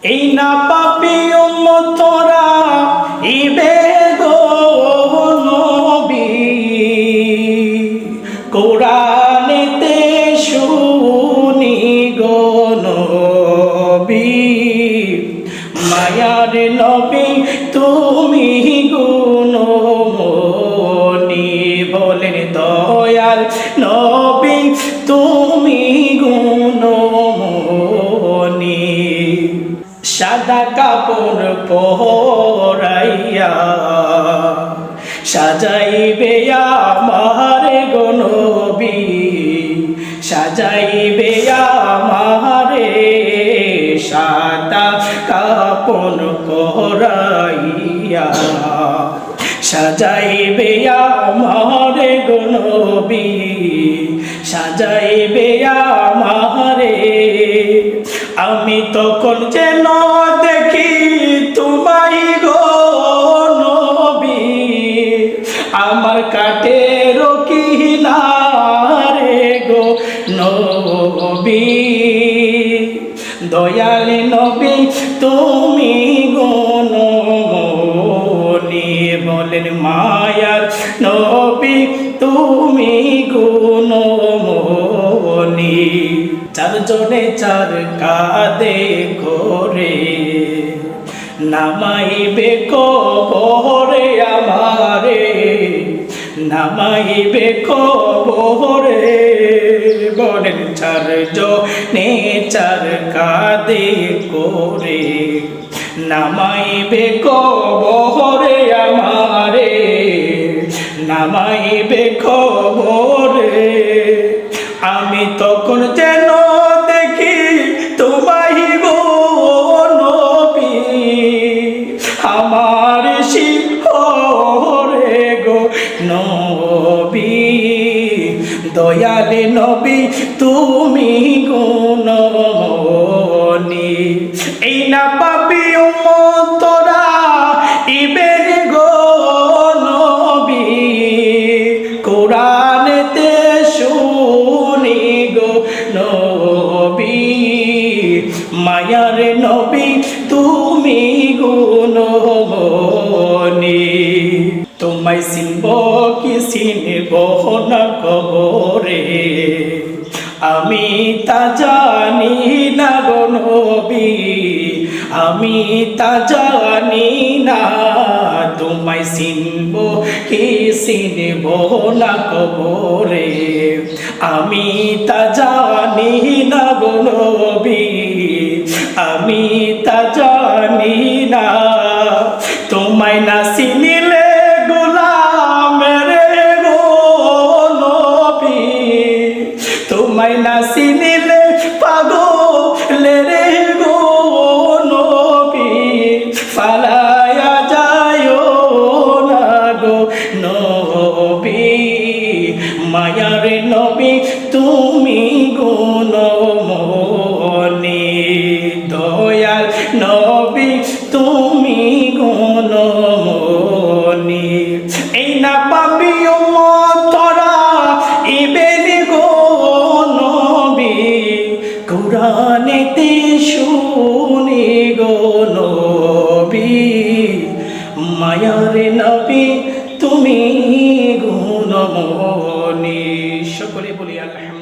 এই না পাপি উম্মতরা ইবে গো নবী কোরআনেতে শুনি গো নবী মায়ার নবী তুমি গুণমণি বলেন দয়াল নবী তুমি গুণমণি সাদা কাপড় পরাইয়া সাজাইবে আমার গো নবী সাজাইবে আমারে সাদা কাপড় পরাইয়া সাজাইবে আমারে গো নবী সাজাইবে আমারে আমি তখন যেন দেখি তোমায় গো নবী আমার কাটের কিনারে গো নবী দয়াল নবী তুমি গুণমণি বলেন মায়ার নবী তুমি গুণমণি চারজনে চার কাঁধে করে নামাইবে কবরে আমারে নামাইবে কবরে বলেন চারজনে চার কাঁধে করে নামাইবে কবরে আমারে নামাইবে কবরে আমি তখন যেন দেখি তোমায় গো নবী আমার শিহরে গো নবী দয়াল নবী তুমি গুণমণি এই না পাপি উম্মতরা ইবে গো নবী কোরআনেতে শুনি গো নবী মায়ার নবী তুমি গুণমণি তোমায় চিনব কি চিনব না কবরে আমি তা জানি না গো নবী আমি তা জানি না তোমায় চিনব কি চিনব না কবরে আমি তা জানি না গো নবী আমি তা জানি না তোমায় না চিনিলে গোলামের গো নবী তোমায় না চিনিলে পাগলের গো নবী ফালায়া যায়ও না গো নবী মায়ার নবী তুমি গুণমণি দয়াল নবী তুমি গুণমণি এই না পাপি উম্মতরা ইবেন গো নবী কোরআনেতে শুনি গো নবী মায়ার নবী তুমি গুণমণি সকলে বলি আলহামদুলিল্লাহ।